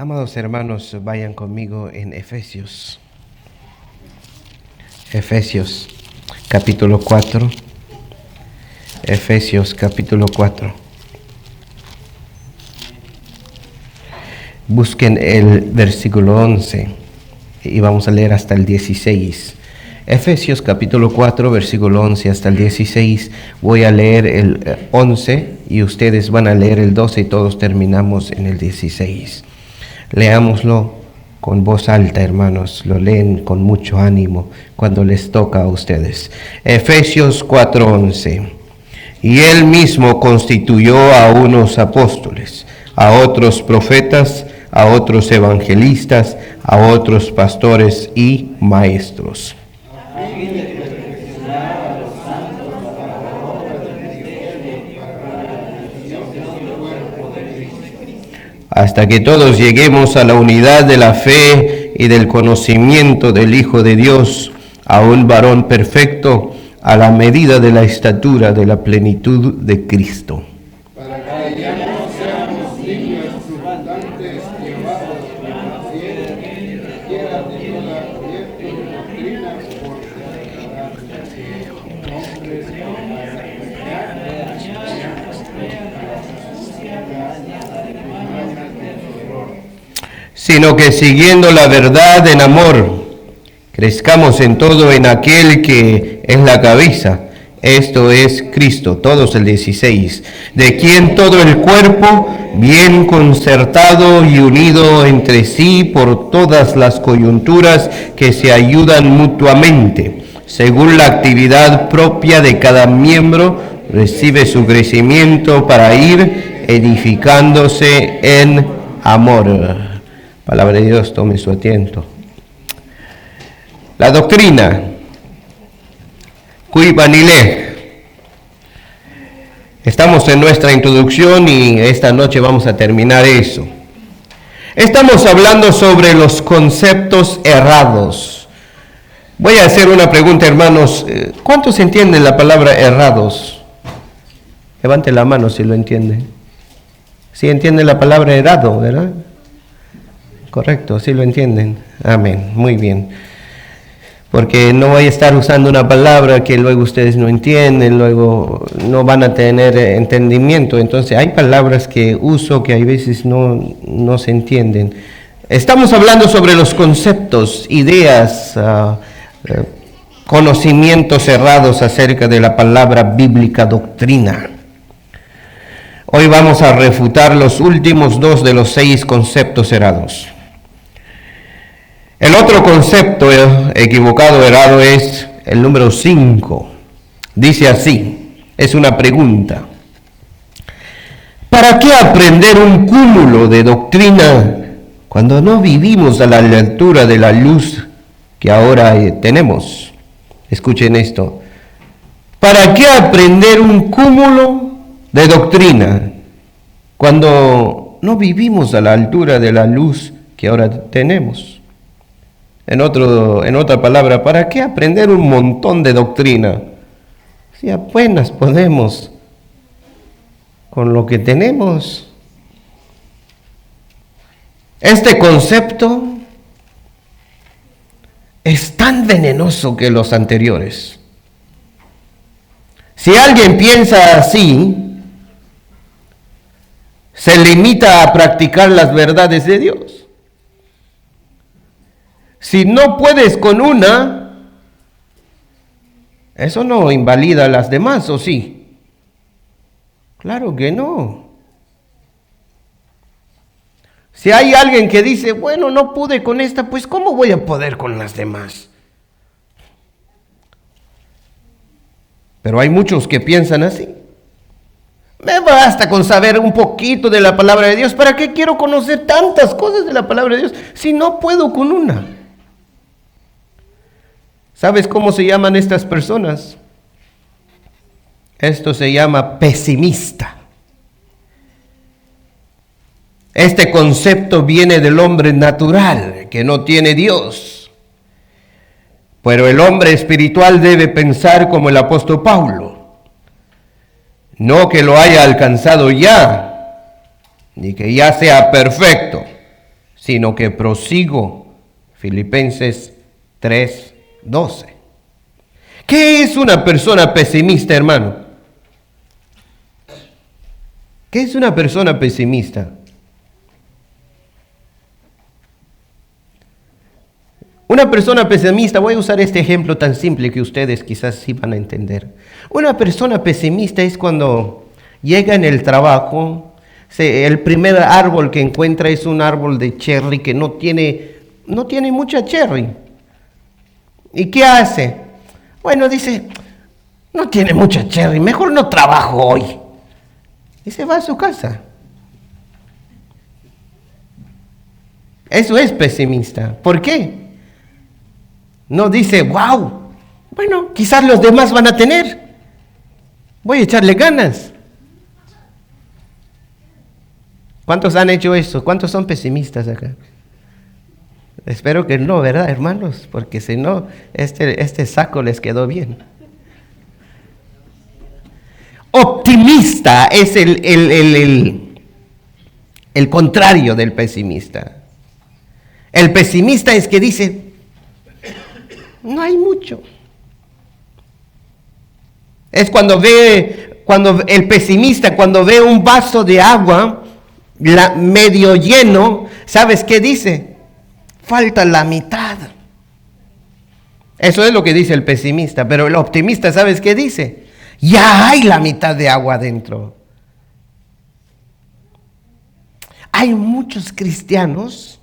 Amados hermanos, vayan conmigo en Efesios. Efesios capítulo 4. Efesios capítulo 4. Busquen el versículo 11 y vamos a leer hasta el 16. Efesios capítulo 4, versículo 11 hasta el 16. Voy a leer el 11 y ustedes van a leer el 12 y todos terminamos en el 16. Leámoslo con voz alta, hermanos. Lo leen con mucho ánimo cuando les toca a ustedes. Efesios 4:11. Y él mismo constituyó a unos apóstoles, a otros profetas, a otros evangelistas, a otros pastores y maestros, hasta que todos lleguemos a la unidad de la fe y del conocimiento del Hijo de Dios, a un varón perfecto, a la medida de la estatura de la plenitud de Cristo. Para que ya no seamos niños exultantes, llevados por la fiera de toda corriente de doctrina, sino que siguiendo la verdad en amor, crezcamos en todo en aquel que es la cabeza, esto es Cristo. Todos el 16, de quien todo el cuerpo, bien concertado y unido entre sí por todas las coyunturas que se ayudan mutuamente, según la actividad propia de cada miembro, recibe su crecimiento para ir edificándose en amor. Palabra de Dios, tome su asiento. La doctrina, Qui Vanile. Estamos en nuestra introducción y esta noche vamos a terminar eso. Estamos hablando sobre los conceptos errados. Voy a hacer una pregunta, hermanos. ¿Cuántos entienden la palabra errados? Levante la mano si lo entiende. ¿Sí entienden la palabra errado, verdad? Correcto, sí lo entienden. Amén, muy bien. Porque no voy a estar usando una palabra que luego ustedes no entienden, luego no van a tener entendimiento. Entonces hay palabras que uso que a veces no se entienden. Estamos hablando sobre los conceptos, ideas, conocimientos errados acerca de la palabra bíblica doctrina. Hoy vamos a refutar los últimos 2 de los 6 conceptos errados. El otro concepto equivocado, errado, es el número 5. Dice así, es una pregunta. ¿Para qué aprender un cúmulo de doctrina cuando no vivimos a la altura de la luz que ahora tenemos? Escuchen esto. ¿Para qué aprender un cúmulo de doctrina cuando no vivimos a la altura de la luz que ahora tenemos? En otra palabra, ¿para qué aprender un montón de doctrina si apenas podemos con lo que tenemos? Este concepto es tan venenoso que los anteriores. Si alguien piensa así, se limita a practicar las verdades de Dios. Si no puedes con una, eso no invalida a las demás, ¿o sí? Claro que no. Si hay alguien que dice, bueno, no pude con esta, pues ¿cómo voy a poder con las demás? Pero hay muchos que piensan así. Me basta con saber un poquito de la palabra de Dios. ¿Para qué quiero conocer tantas cosas de la palabra de Dios si no puedo con una? ¿Sabes cómo se llaman estas personas? Esto se llama pesimista. Este concepto viene del hombre natural, que no tiene Dios. Pero el hombre espiritual debe pensar como el apóstol Pablo. No que lo haya alcanzado ya, ni que ya sea perfecto, sino que prosigo. Filipenses 3:12. ¿Qué es una persona pesimista, hermano? ¿Qué es una persona pesimista? Una persona pesimista, voy a usar este ejemplo tan simple que ustedes quizás sí van a entender. Una persona pesimista es cuando llega en el trabajo, el primer árbol que encuentra es un árbol de cherry que no tiene mucha cherry. ¿Y qué hace? Bueno, dice, no tiene mucha cherry, mejor no trabajo hoy. Y se va a su casa. Eso es pesimista. ¿Por qué? No dice, wow, bueno, quizás los demás van a tener. Voy a echarle ganas. ¿Cuántos han hecho eso? ¿Cuántos son pesimistas acá? Espero que no, ¿verdad, hermanos? Porque si no, este saco les quedó bien. Optimista es el contrario del pesimista. El pesimista es que dice, no hay mucho. Es cuando el pesimista, cuando ve un vaso de agua medio lleno, ¿sabes qué dice? Falta la mitad. Eso es lo que dice el pesimista, pero el optimista, ¿sabes qué dice? Ya hay la mitad de agua adentro. Hay muchos cristianos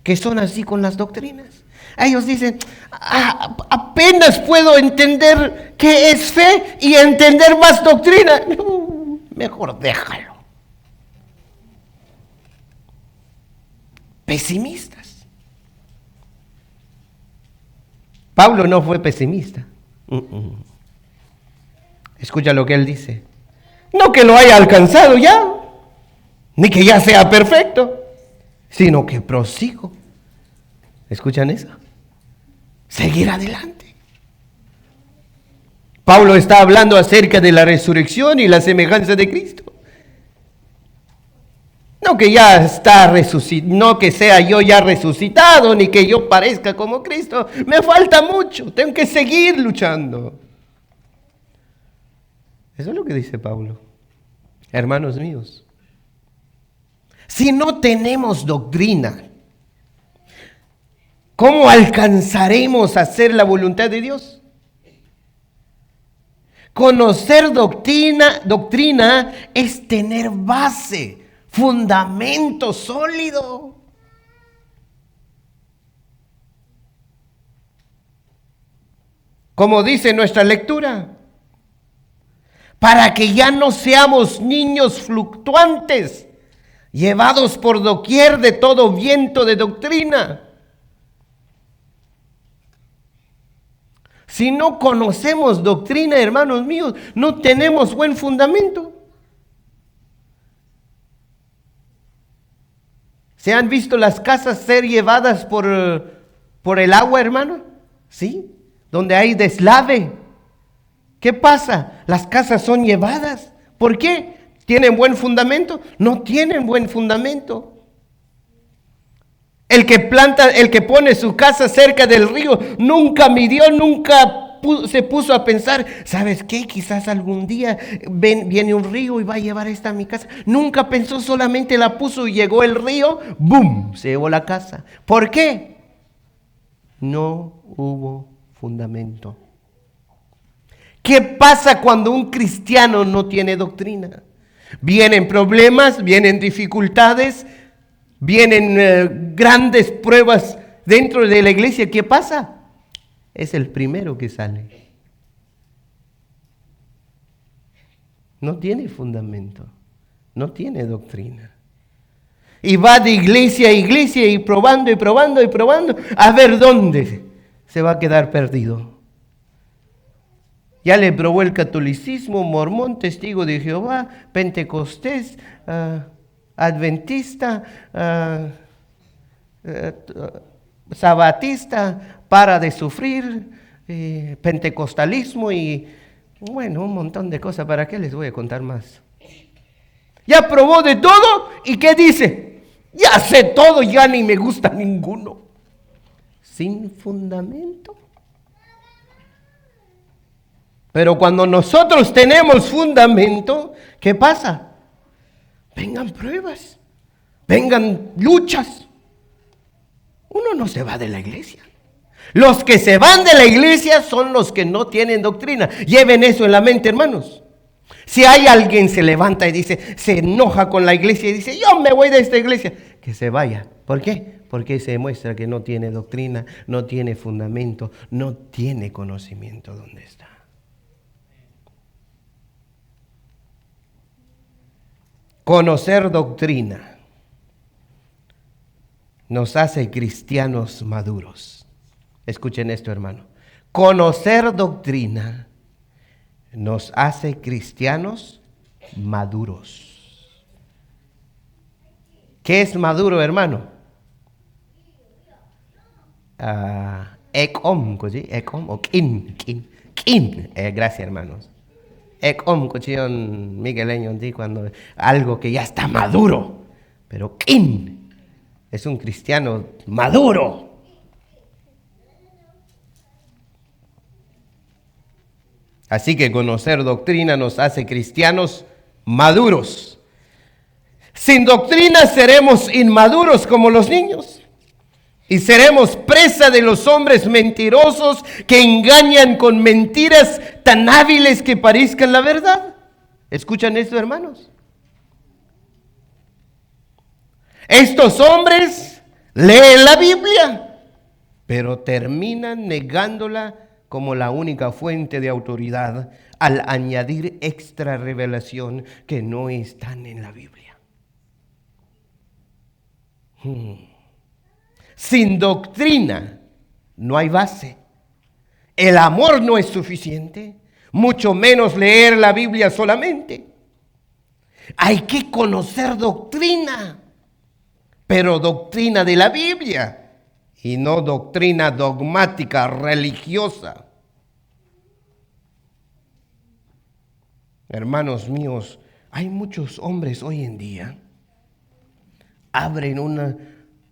que son así con las doctrinas. Ellos dicen, apenas puedo entender qué es fe y entender más doctrina. No, mejor déjalo. Pesimistas. Pablo no fue pesimista. Escucha lo que él dice. No que lo haya alcanzado ya, ni que ya sea perfecto, sino que prosigo. ¿Escuchan eso? Seguir adelante. Pablo está hablando acerca de la resurrección y la semejanza de Cristo. No que ya está resucitado, no que sea yo ya resucitado, ni que yo parezca como Cristo. Me falta mucho, tengo que seguir luchando. Eso es lo que dice Pablo. Hermanos míos, si no tenemos doctrina, ¿cómo alcanzaremos a hacer la voluntad de Dios? Conocer doctrina es tener base, fundamento sólido. Como dice nuestra lectura, para que ya no seamos niños fluctuantes, llevados por doquier de todo viento de doctrina. Si no conocemos doctrina, hermanos míos, no tenemos buen fundamento. ¿Se han visto las casas ser llevadas por el agua, hermano? ¿Sí? Donde hay deslave. ¿Qué pasa? Las casas son llevadas. ¿Por qué? ¿Tienen buen fundamento? No tienen buen fundamento. El que pone su casa cerca del río, nunca midió, nunca se puso a pensar, ¿sabes qué? Quizás algún día viene un río y va a llevar esta a mi casa. Nunca pensó, solamente la puso y llegó el río, ¡boom! Se llevó la casa. ¿Por qué? No hubo fundamento. ¿Qué pasa cuando un cristiano no tiene doctrina? Vienen problemas, vienen dificultades, vienen grandes pruebas dentro de la iglesia. ¿Qué pasa? Es el primero que sale. No tiene fundamento, no tiene doctrina. Y va de iglesia a iglesia y probando, a ver dónde se va a quedar perdido. Ya le probó el catolicismo, mormón, testigo de Jehová, pentecostés, adventista, sabatista, para de sufrir, pentecostalismo y bueno, un montón de cosas. ¿Para qué les voy a contar más? Ya probó de todo y ¿qué dice? Ya sé todo, ya ni me gusta ninguno. Sin fundamento. Pero cuando nosotros tenemos fundamento, ¿qué pasa? Vengan pruebas, vengan luchas. Uno no se va de la iglesia. Los que se van de la iglesia son los que no tienen doctrina. Lleven eso en la mente, hermanos. Si hay alguien se levanta y dice, se enoja con la iglesia y dice, yo me voy de esta iglesia, que se vaya. ¿Por qué? Porque se demuestra que no tiene doctrina, no tiene fundamento, no tiene conocimiento dónde está. Conocer doctrina nos hace cristianos maduros. Escuchen esto, hermano. Conocer doctrina nos hace cristianos maduros. ¿Qué es maduro, hermano? Ekom o kin. Gracias, hermanos. Ekom, cuchillón migueleño, cuando algo que ya está maduro. Pero kin es un cristiano maduro. Así que conocer doctrina nos hace cristianos maduros. Sin doctrina seremos inmaduros como los niños. Y seremos presa de los hombres mentirosos que engañan con mentiras tan hábiles que parezcan la verdad. ¿Escuchan esto, hermanos? Estos hombres leen la Biblia, pero terminan negándola como la única fuente de autoridad al añadir extra revelación que no están en la Biblia. Sin doctrina no hay base. El amor no es suficiente, mucho menos leer la Biblia solamente. Hay que conocer doctrina, pero doctrina de la Biblia y no doctrina dogmática, religiosa. Hermanos míos, hay muchos hombres hoy en día, abren una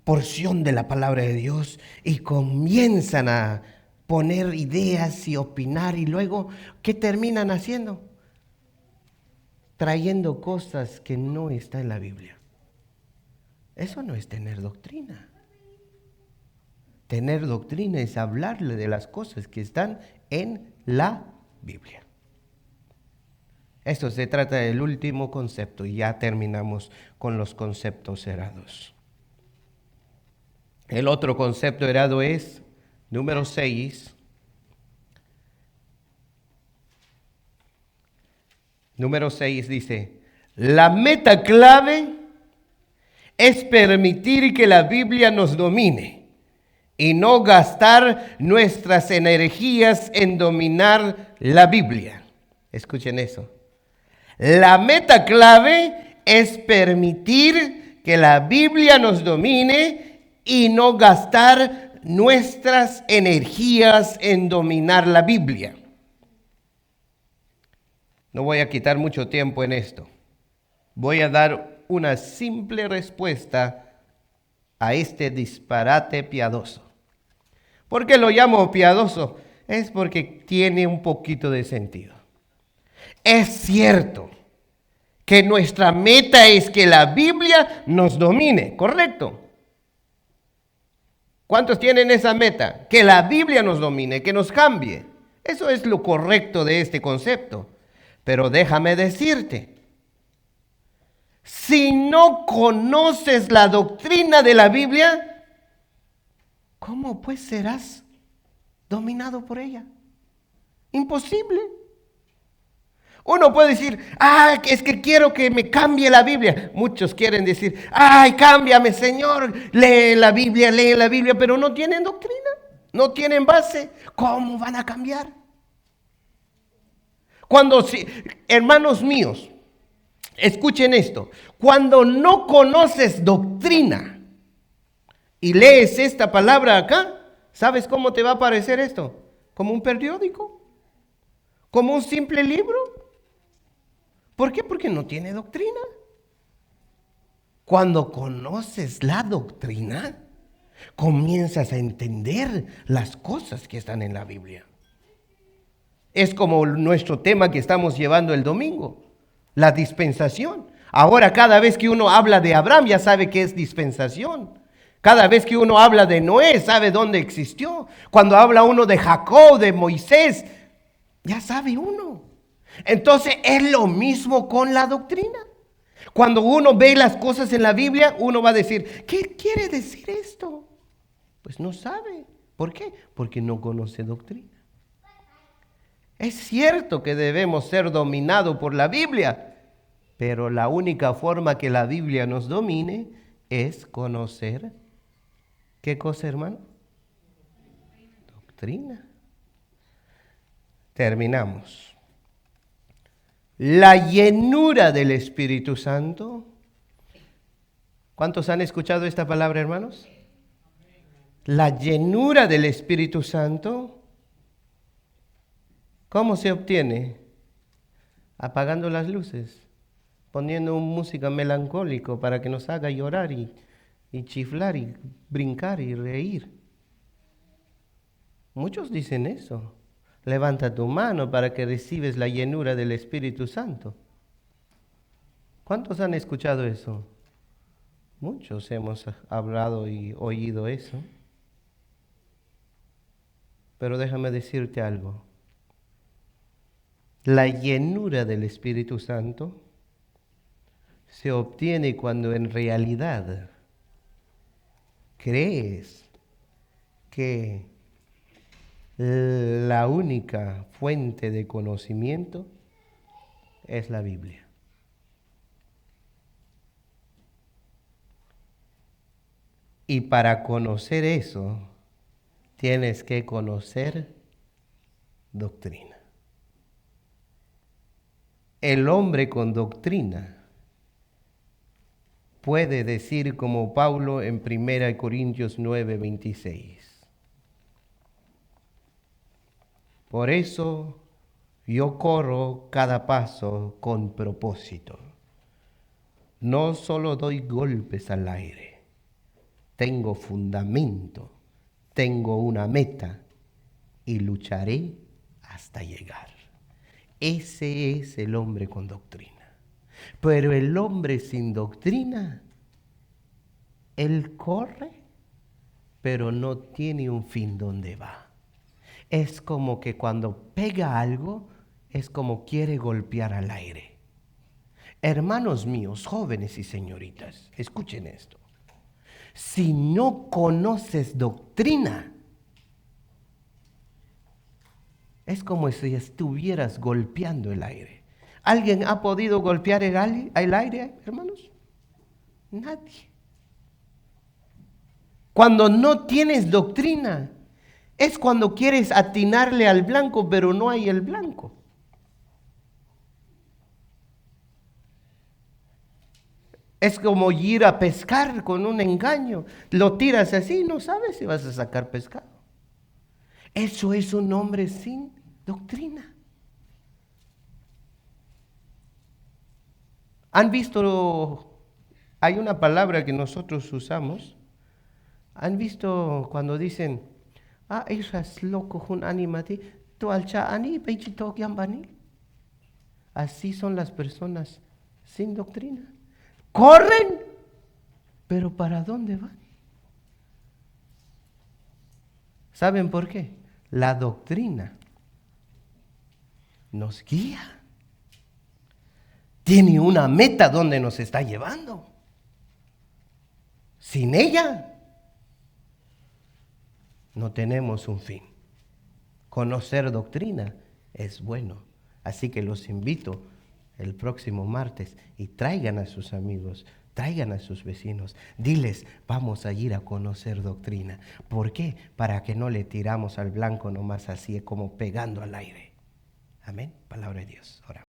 porción de la palabra de Dios y comienzan a poner ideas y opinar, y luego, ¿qué terminan haciendo? Trayendo cosas que no están en la Biblia. Eso no es tener doctrina. Tener doctrina es hablarle de las cosas que están en la Biblia. Esto se trata del último concepto y ya terminamos con los conceptos errados. El otro concepto errado es número 6. Número 6 dice, la meta clave es permitir que la Biblia nos domine y no gastar nuestras energías en dominar la Biblia. Escuchen eso. La meta clave es permitir que la Biblia nos domine y no gastar nuestras energías en dominar la Biblia. No voy a quitar mucho tiempo en esto. Voy a dar una simple respuesta a este disparate piadoso. ¿Por qué lo llamo piadoso? Es porque tiene un poquito de sentido. Es cierto que nuestra meta es que la Biblia nos domine, ¿correcto? ¿Cuántos tienen esa meta? Que la Biblia nos domine, que nos cambie. Eso es lo correcto de este concepto. Pero déjame decirte, si no conoces la doctrina de la Biblia, ¿cómo pues serás dominado por ella? Imposible. Uno puede decir, es que quiero que me cambie la Biblia. Muchos quieren decir, cámbiame, Señor, lee la Biblia, pero no tienen doctrina, no tienen base. ¿Cómo van a cambiar? Hermanos míos, escuchen esto. Cuando no conoces doctrina y lees esta palabra acá, ¿sabes cómo te va a parecer esto? ¿Como un periódico? ¿Como un simple libro? ¿Por qué? Porque no tiene doctrina. Cuando conoces la doctrina, comienzas a entender las cosas que están en la Biblia. Es como nuestro tema que estamos llevando el domingo, la dispensación. Ahora cada vez que uno habla de Abraham ya sabe que es dispensación. Cada vez que uno habla de Noé sabe dónde existió. Cuando habla uno de Jacob, de Moisés, ya sabe uno. Entonces es lo mismo con la doctrina. Cuando uno ve las cosas en la Biblia, uno va a decir, ¿qué quiere decir esto? Pues no sabe. ¿Por qué? Porque no conoce doctrina. Es cierto que debemos ser dominados por la Biblia, pero la única forma que la Biblia nos domine es conocer. ¿Qué cosa, hermano? Doctrina. Terminamos. La llenura del Espíritu Santo. ¿Cuántos han escuchado esta palabra, hermanos? La llenura del Espíritu Santo. ¿Cómo se obtiene? Apagando las luces, poniendo música melancólica para que nos haga llorar y chiflar y brincar y reír. Muchos dicen eso. Levanta tu mano para que recibes la llenura del Espíritu Santo. ¿Cuántos han escuchado eso? Muchos hemos hablado y oído eso. Pero déjame decirte algo. La llenura del Espíritu Santo se obtiene cuando en realidad crees que la única fuente de conocimiento es la Biblia. Y para conocer eso, tienes que conocer doctrina. El hombre con doctrina puede decir como Pablo en 1 Corintios 9:26. Por eso yo corro cada paso con propósito. No solo doy golpes al aire, tengo fundamento, tengo una meta y lucharé hasta llegar. Ese es el hombre con doctrina. Pero el hombre sin doctrina, él corre, pero no tiene un fin donde va. Es como que cuando pega algo, es como quiere golpear al aire. Hermanos míos, jóvenes y señoritas, escuchen esto. Si no conoces doctrina, es como si estuvieras golpeando el aire. ¿Alguien ha podido golpear el aire, hermanos? Nadie. Cuando no tienes doctrina, es cuando quieres atinarle al blanco, pero no hay el blanco. Es como ir a pescar con un engaño. Lo tiras así, no sabes si vas a sacar pescado. Eso es un hombre sin doctrina. ¿Han visto? Hay una palabra que nosotros usamos. ¿Han visto cuando dicen, eso es loco, un animati, tu alcha ani, peichito bani? Así son las personas sin doctrina. Corren, pero ¿para dónde van? ¿Saben por qué? La doctrina nos guía. Tiene una meta donde nos está llevando. Sin ella, no tenemos un fin. Conocer doctrina es bueno. Así que los invito el próximo martes y traigan a sus amigos, traigan a sus vecinos. Diles, vamos a ir a conocer doctrina. ¿Por qué? Para que no le tiramos al blanco nomás así como pegando al aire. Amén. Palabra de Dios. Oramos.